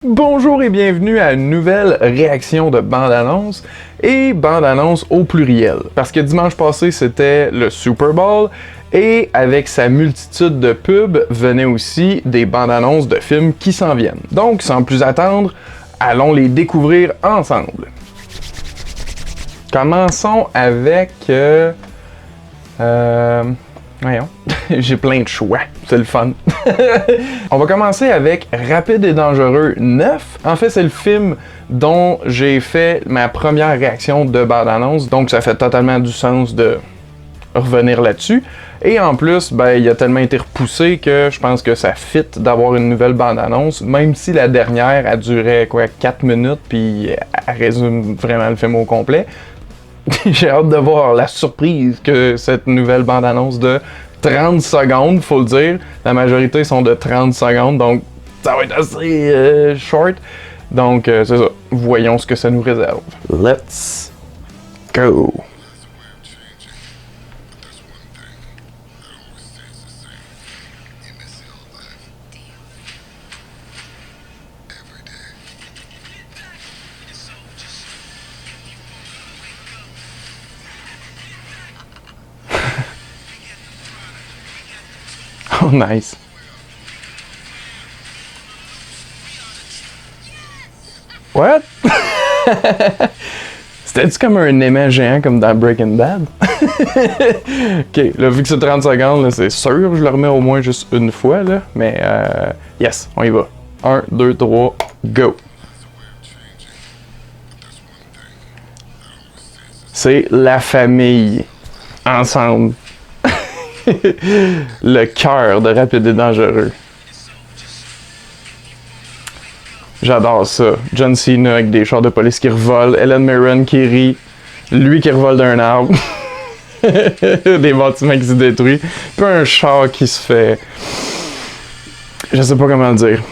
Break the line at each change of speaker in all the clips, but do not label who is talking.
Bonjour et bienvenue à une nouvelle réaction de bande-annonce, et bande-annonce au pluriel. Parce que dimanche passé, c'était le Super Bowl, et avec sa multitude de pubs, venaient aussi des bandes-annonces de films qui s'en viennent. Donc, sans plus attendre, allons les découvrir ensemble. Commençons avec... Voyons, j'ai plein de choix, c'est le fun. On va commencer avec Rapide et Dangereux 9. En fait, c'est le film dont j'ai fait ma première réaction de bande-annonce, donc ça fait totalement du sens de revenir là-dessus. Et en plus, ben, il a tellement été repoussé que je pense que ça fit d'avoir une nouvelle bande-annonce, même si la dernière, a duré 4 minutes, puis elle résume vraiment le film au complet. J'ai hâte de voir la surprise que cette nouvelle bande-annonce de 30 secondes, faut le dire. La majorité sont de 30 secondes, donc ça va être assez short. Donc c'est ça, voyons ce que ça nous réserve. Let's go! Oh, nice. What? C'était-tu comme un aimant géant comme dans Breaking Bad? Ok, là, vu que c'est 30 secondes, là, c'est sûr, je le remets au moins juste une fois, là. Mais, yes, on y va. 1, 2, 3, go! C'est la famille. Ensemble. Le cœur de Rapide et Dangereux. J'adore ça. John Cena avec des chars de police qui revolent, Helen Mirren qui rit, lui qui revole d'un arbre, des bâtiments qui se détruisent, puis un char qui se fait... Je sais pas comment le dire.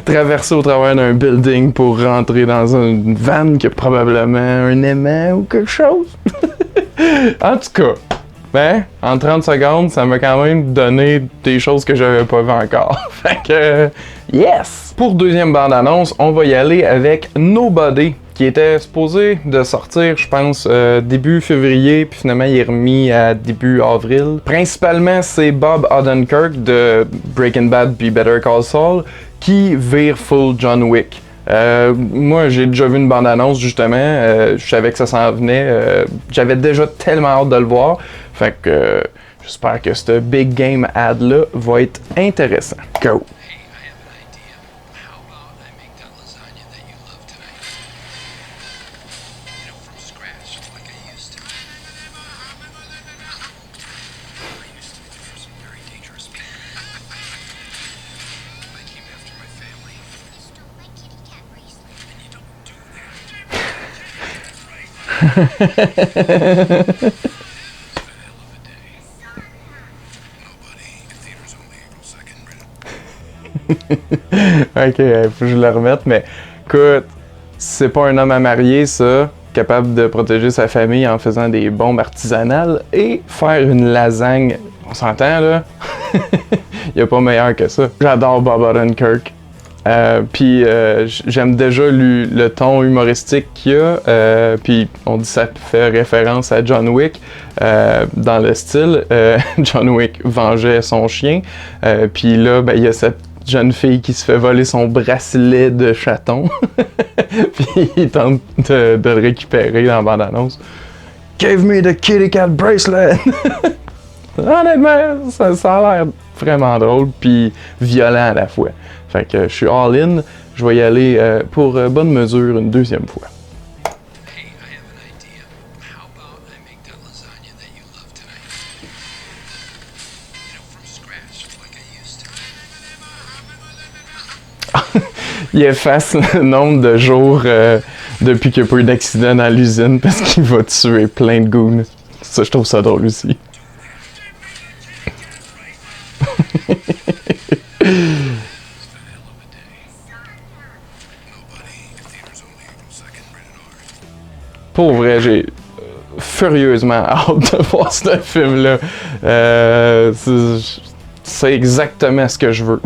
Traverser au travers d'un building pour rentrer dans une vanne qui a probablement un aimant ou quelque chose. En tout cas, ben, en 30 secondes, ça m'a quand même donné des choses que j'avais pas vues encore. Fait que, yes! Pour deuxième bande-annonce, on va y aller avec Nobody, qui était supposé de sortir, je pense, début février, puis finalement il est remis à début avril. Principalement, c'est Bob Odenkirk de Breaking Bad puis Better Call Saul qui vire full John Wick. Moi, j'ai déjà vu une bande-annonce, justement. Je savais que ça s'en venait. J'avais déjà tellement hâte de le voir. Fait que j'espère que ce big game ad-là va être intéressant. Go! Ok, faut que je le remette, mais écoute, c'est pas un homme à marier, ça, capable de protéger sa famille en faisant des bombes artisanales et faire une lasagne, on s'entend là? Y a pas meilleur que ça. J'adore Bob Odenkirk. Puis j'aime déjà le ton humoristique qu'il y a, puis on dit ça fait référence à John Wick dans le style. John Wick vengeait son chien, puis là ben, il y a cette jeune fille qui se fait voler son bracelet de chaton, puis il tente de le récupérer dans la bande-annonce. Give me the kitty cat bracelet! Honnêtement, ça a l'air vraiment drôle puis violent à la fois. Fait que je suis all-in, je vais y aller pour bonne mesure une deuxième fois. Il efface le nombre de jours depuis qu'il n'y a pas eu d'accident dans l'usine parce qu'il va tuer plein de goons. Ça, je trouve ça drôle aussi. Pour vrai, j'ai furieusement hâte de voir ce film-là. C'est exactement ce que je veux.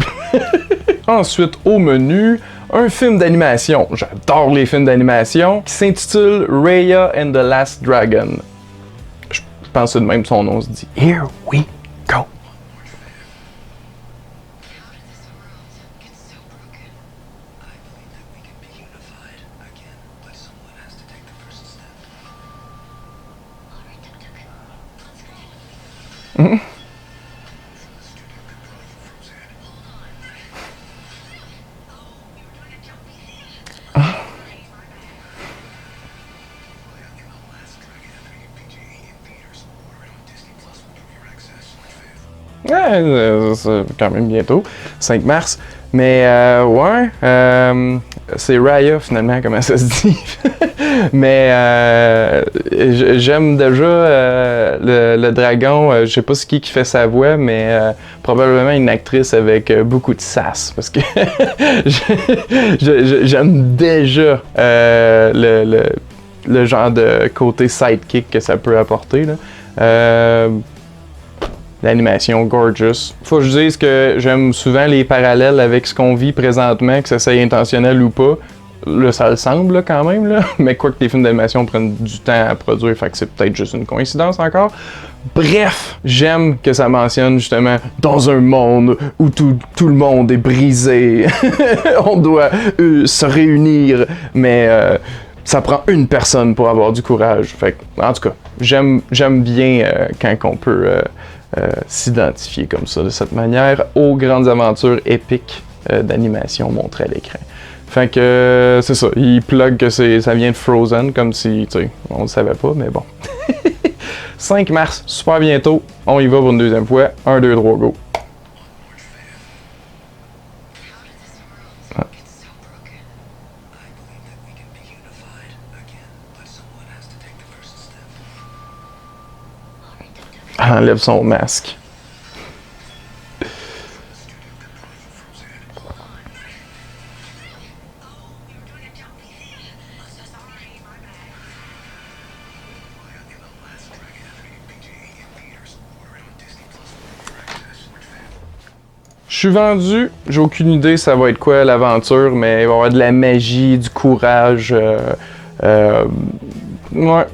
Ensuite, au menu, un film d'animation. J'adore les films d'animation qui s'intitule Raya and the Last Dragon. Je pense que de même son nom se dit. Here we go. Ouais, c'est quand même bientôt, 5 mars. Mais ouais, c'est Raya finalement, comment ça se dit. Mais j'aime déjà le dragon. Je sais pas c'est qui fait sa voix, mais probablement une actrice avec beaucoup de sass. Parce que j'aime déjà le genre de côté sidekick que ça peut apporter, là. L'animation gorgeous. Faut que je dise que j'aime souvent les parallèles avec ce qu'on vit présentement, que ça soit intentionnel ou pas. Là, ça le semble là, quand même, là. Mais quoi que les films d'animation prennent du temps à produire, fait que c'est peut-être juste une coïncidence encore. Bref, j'aime que ça mentionne justement dans un monde où tout le monde est brisé. On doit se réunir, mais ça prend une personne pour avoir du courage. Fait que, en tout cas, j'aime bien quand on peut s'identifier comme ça, de cette manière, aux grandes aventures épiques d'animation montrées à l'écran. Fait que c'est ça, il plug que ça vient de Frozen, comme si, tu sais, on le savait pas, mais bon. 5 mars, super bientôt, on y va pour une deuxième fois. 1, 2, 3, go! Enlève son masque. Je suis vendu, j'ai aucune idée ça va être quoi l'aventure, mais il va y avoir de la magie, du courage. Ouais.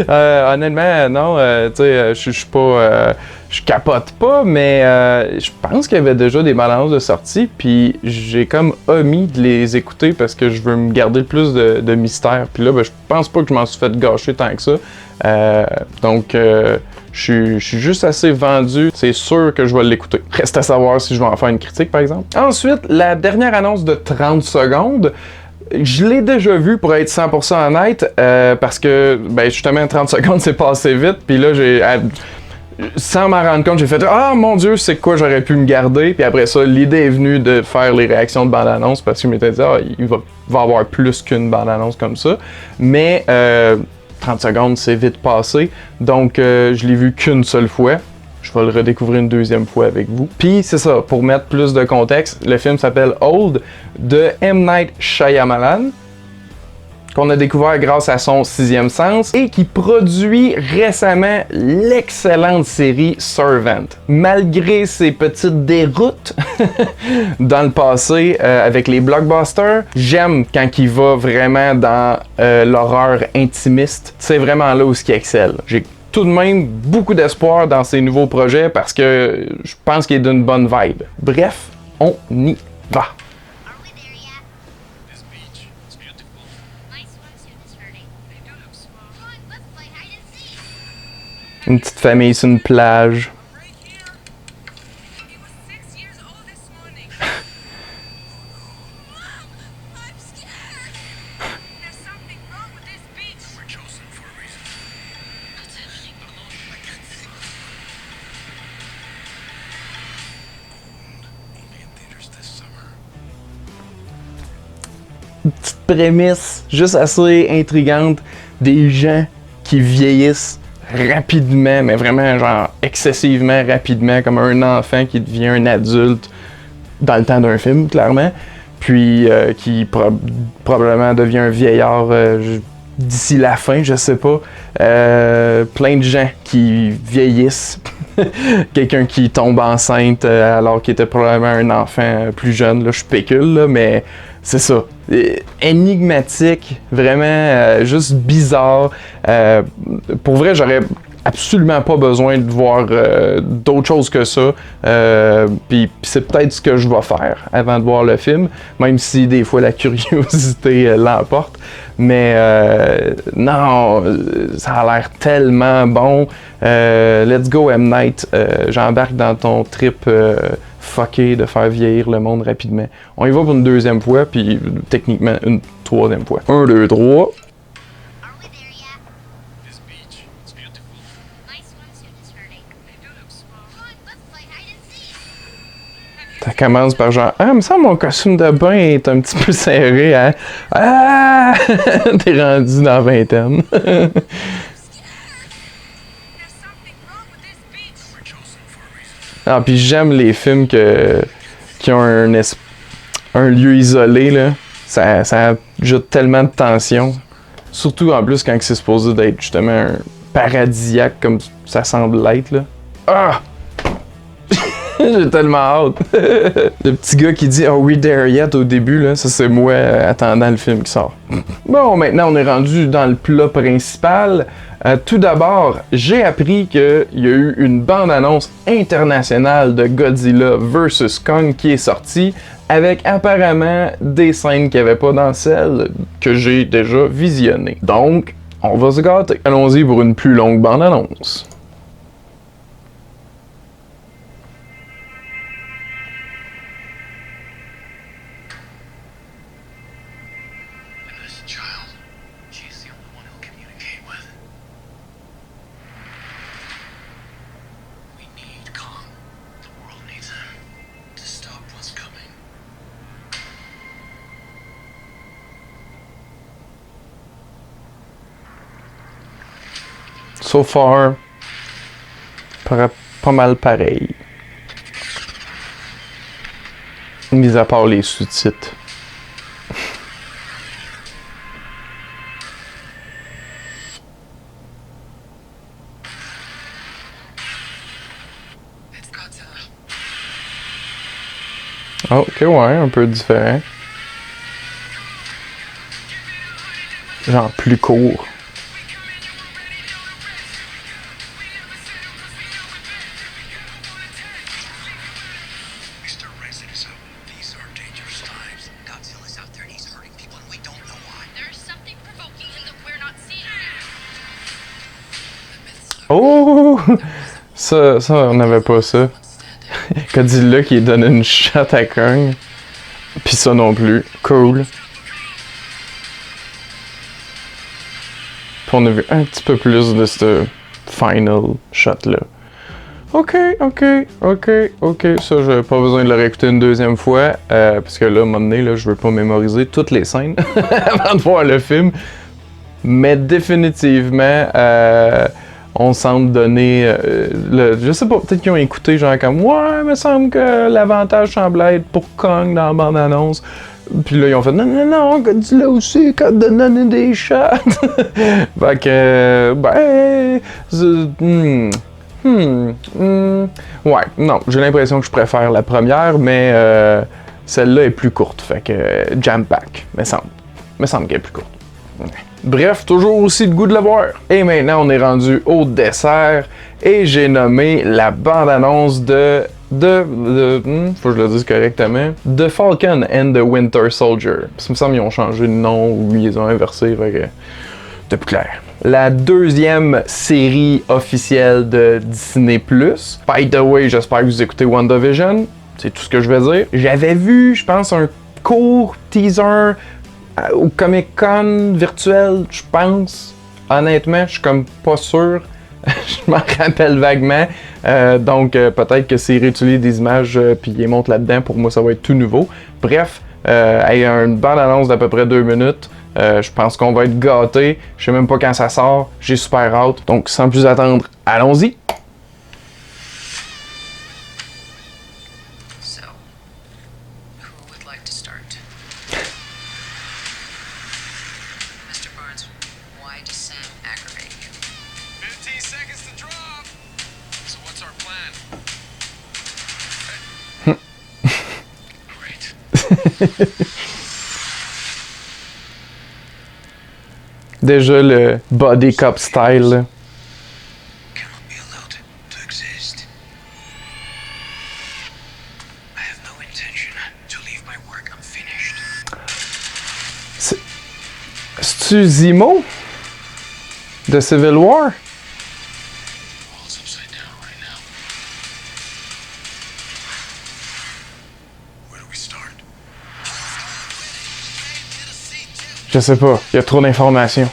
Honnêtement, non, tu sais, je suis pas. Je capote pas, mais je pense qu'il y avait déjà des bandes annonces de sortie, puis j'ai comme omis de les écouter parce que je veux me garder le plus de mystère. Puis là, ben, je pense pas que je m'en suis fait gâcher tant que ça. Donc, je suis juste assez vendu. C'est sûr que je vais l'écouter. Reste à savoir si je vais en faire une critique, par exemple. Ensuite, la dernière annonce de 30 secondes. Je l'ai déjà vu pour être 100% honnête, parce que, ben, justement, 30 secondes, c'est passé vite. Puis là, sans m'en rendre compte, j'ai fait « Ah, mon Dieu, c'est quoi j'aurais pu me garder? » Puis après ça, l'idée est venue de faire les réactions de bande-annonce parce que je m'étais dit « Ah, il va avoir plus qu'une bande-annonce comme ça. » Mais 30 secondes, c'est vite passé. Donc, je l'ai vu qu'une seule fois. Je vais le redécouvrir une deuxième fois avec vous. Puis c'est ça, pour mettre plus de contexte, le film s'appelle Old de M. Night Shyamalan, qu'on a découvert grâce à son sixième sens et qui produit récemment l'excellente série Servant. Malgré ses petites déroutes dans le passé avec les blockbusters, j'aime quand il va vraiment dans l'horreur intimiste. C'est vraiment là où il excelle. J'ai tout de même beaucoup d'espoir dans ses nouveaux projets parce que je pense qu'il est d'une bonne vibe. Bref, on y va. Une petite famille sur une plage. Une petite prémisse juste assez intrigante, des gens qui vieillissent rapidement, mais vraiment genre excessivement rapidement, comme un enfant qui devient un adulte dans le temps d'un film, clairement, puis qui probablement devient un vieillard d'ici la fin, je sais pas. Plein de gens qui vieillissent quelqu'un qui tombe enceinte alors qu'il était probablement un enfant plus jeune, là, je spécule, là, mais c'est ça. Énigmatique, vraiment juste bizarre. Pour vrai, j'aurais absolument pas besoin de voir d'autre chose que ça. Puis c'est peut-être ce que je vais faire avant de voir le film, même si des fois la curiosité l'emporte. Mais non, ça a l'air tellement bon. Let's go M. Night. J'embarque dans ton trip fucké de faire vieillir le monde rapidement. On y va pour une deuxième fois, puis techniquement une troisième fois. 1, 2, 3. Ça commence par genre, ah, il me semble mon costume de bain est un petit peu serré, hein? Ah! T'es rendu dans la vingtaine. Ah, puis j'aime les films qui ont un lieu isolé, là. Ça ajoute tellement de tension. Surtout en plus quand c'est supposé d'être justement un paradisiaque comme ça semble l'être, là. Ah! J'ai tellement hâte. Le petit gars qui dit "Are we there yet?" au début, là, ça c'est moi attendant le film qui sort. Bon, maintenant on est rendu dans le plat principal. Tout d'abord, j'ai appris qu'il y a eu une bande-annonce internationale de Godzilla vs Kong qui est sortie avec apparemment des scènes qu'il n'y avait pas dans celle que j'ai déjà visionnées. Donc, on va se gâter. Allons-y pour une plus longue bande-annonce. So far, pas mal pareil. Mis à part les sous-titres. Oh, ok, ouais, un peu différent. Genre plus court. Oh! Ça, on n'avait pas ça. Godzilla qui donne une shot à Kong. Pis ça non plus. Cool. Puis on a vu un petit peu plus de ce final shot-là. Ok. Ça, j'avais pas besoin de le réécouter une deuxième fois. Parce que là, à un moment donné, là, je veux pas mémoriser toutes les scènes avant de voir le film. Mais définitivement, on semble donner je sais pas, peut-être qu'ils ont écouté genre comme ouais, il me semble que l'avantage semble être pour Kong dans la bande-annonce. Puis là ils ont fait non, Godzilla aussi quand donner des shots. Fait que ouais, non, j'ai l'impression que je préfère la première, mais celle-là est plus courte, fait que jam pack, me semble qu'elle est plus courte. Bref, toujours aussi le goût de le voir. Et maintenant, on est rendu au dessert et j'ai nommé la bande-annonce de faut que je le dise correctement, The Falcon and the Winter Soldier. Parce que me semble qu'ils ont changé de nom ou ils ont inversé, fait que c'est plus clair. La deuxième série officielle de Disney+. By the way, j'espère que vous écoutez WandaVision. C'est tout ce que je vais dire. J'avais vu, je pense, un court teaser au Comic-Con virtuel, je pense. Honnêtement, je suis comme pas sûr. Je m'en rappelle vaguement. Donc, peut-être que c'est réutiliser des images puis ils montent là-dedans. Pour moi, ça va être tout nouveau. Bref, il y a une bande-annonce d'à peu près 2 minutes. Je pense qu'on va être gâtés. Je sais même pas quand ça sort. J'ai super hâte. Donc, sans plus attendre, allons-y!
Seconds to drop. So what's our plan?
Déjà le body cop style. Là. C'est-tu Zemo? De Civil War? Je sais pas, il y a trop d'informations.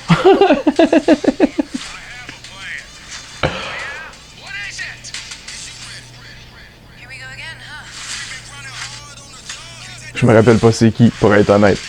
Je me rappelle pas c'est qui, pour être honnête.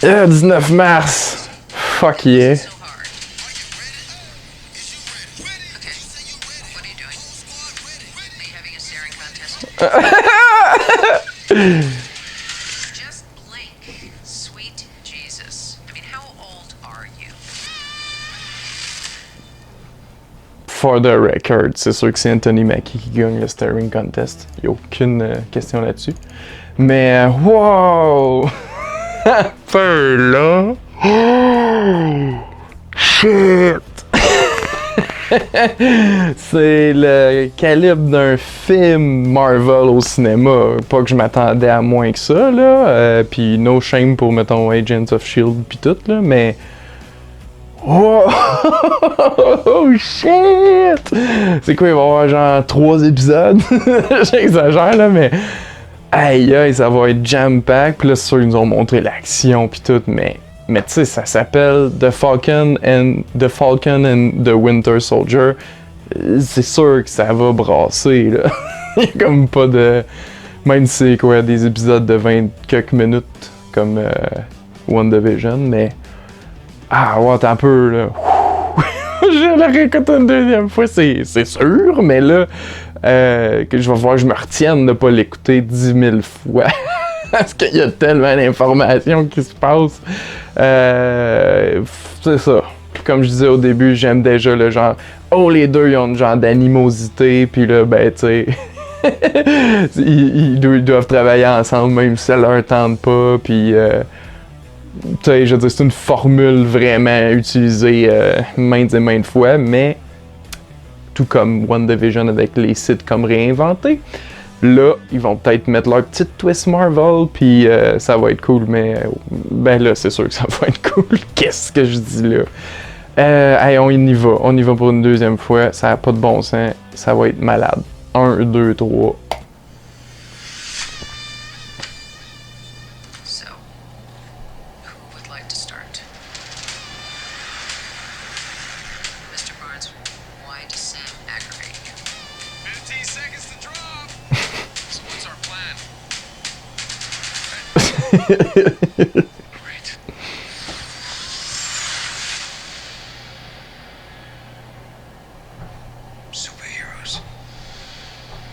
Yeah, 19 mars! Fuck yeah!
Just blink, sweet Jesus. I mean, how old are you?
For the record, c'est sûr que c'est Anthony Mackie qui gagne le staring contest. Y'a aucune question là-dessus. Mais wow! Peu là! Oh! Shit! C'est le calibre d'un film Marvel au cinéma. Pas que je m'attendais à moins que ça, là. Puis no shame pour, mettons, Agents of S.H.I.E.L.D. pis tout, là. Mais... wow! Oh shit! C'est quoi, il va y avoir genre 3 épisodes? J'exagère, là, mais... aïe aïe, ça va être jam-pack. Puis là, c'est sûr, ils nous ont montré l'action pis tout, mais tu sais, ça s'appelle The Falcon and the Winter Soldier. C'est sûr que ça va brasser, là. Il y a comme pas de... même si c'est quoi, des épisodes de 20 quelques minutes, comme WandaVision, mais... ah, ouais, t'as un peu, là. Je la réécoute une deuxième fois, c'est sûr, mais là... que je vais voir, je me retienne de pas l'écouter 10 000 fois. Parce qu'il y a tellement d'informations qui se passent. C'est ça. Puis comme je disais au début, j'aime déjà le genre... oh, les deux, ils ont une genre d'animosité. Puis là, ben, tu sais... ils doivent travailler ensemble, même si ça leur tente pas. Puis... tu sais, je veux dire, c'est une formule vraiment utilisée maintes et maintes fois, mais... tout comme WandaVision avec les sitcoms réinventés. Là, ils vont peut-être mettre leur petite twist Marvel, puis ça va être cool, mais ben là, c'est sûr que ça va être cool. Qu'est-ce que je dis là? Hey, on y va pour une deuxième fois, ça n'a pas de bon sens, ça va être malade. 1, 2, 3.
So, who would like to start? Mr. Barnes, why does Sam aggravate you? 15 seconds to drop! So what's our plan? Great. Superheroes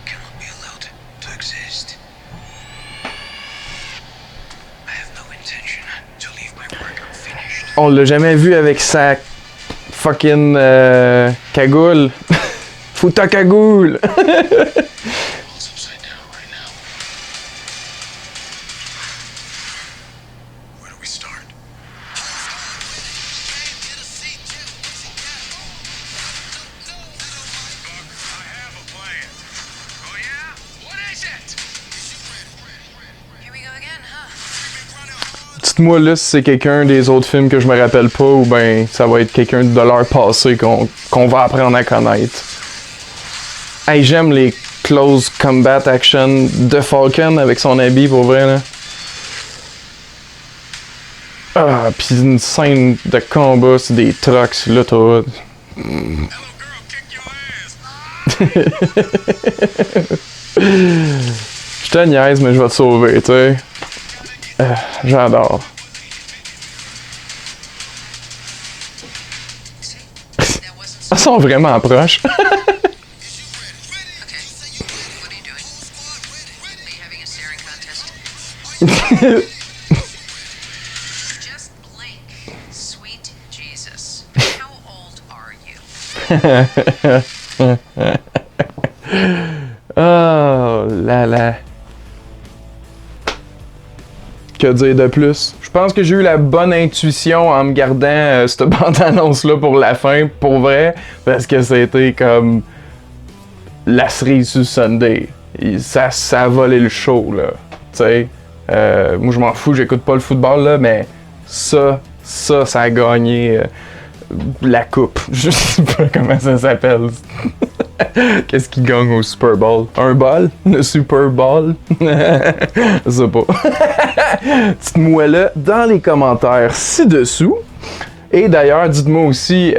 cannot be allowed to exist. I have no intention to leave my work unfinished.
On l'a jamais vu avec sa fucking cagoule. Faut ta cagoule!
World's upside down right now. Where do we start? I have a plan. Oh yeah? What is it? Here we go again, huh?
Dites-moi là si c'est quelqu'un des autres films que je me rappelle pas ou ben ça va être quelqu'un de leur passé qu'on va apprendre à connaître. Hey, j'aime les close combat action de Falcon avec son habit pour vrai là. Ah, pis une scène de combat sur des trucks sur l'autoroute.
Hello girl, kick your ass.
Je te niaise mais je vais te sauver, tu sais. J'adore. Ils sont vraiment proches.
Okay. What are you doing? Are you having a staring contest? Just blink. Sweet Jesus. How old are you?
Oh là là. Que dire de plus? Je pense que j'ai eu la bonne intuition en me gardant cette bande-annonce-là pour la fin, pour vrai, parce que c'était comme la cerise sur Sunday. Ça a volé le show, là. Tu sais, moi je m'en fous, j'écoute pas le football, là, mais ça a gagné la coupe. Je sais pas comment ça s'appelle. Qu'est-ce qui gagne au Super Bowl? Un bol? Le Super Bowl? Je sais pas. Dites-moi là dans les commentaires ci-dessous. Et d'ailleurs, dites-moi aussi,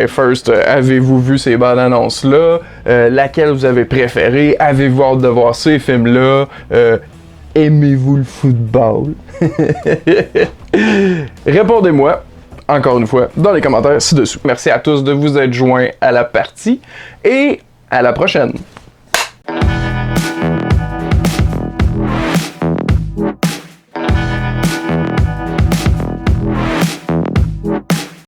first, avez-vous vu ces bandes annonces-là? Laquelle vous avez préférée? Avez-vous hâte de voir ces films-là? Aimez-vous le football? Répondez-moi. Encore une fois, dans les commentaires ci-dessous. Merci à tous de vous être joints à la partie et à la prochaine.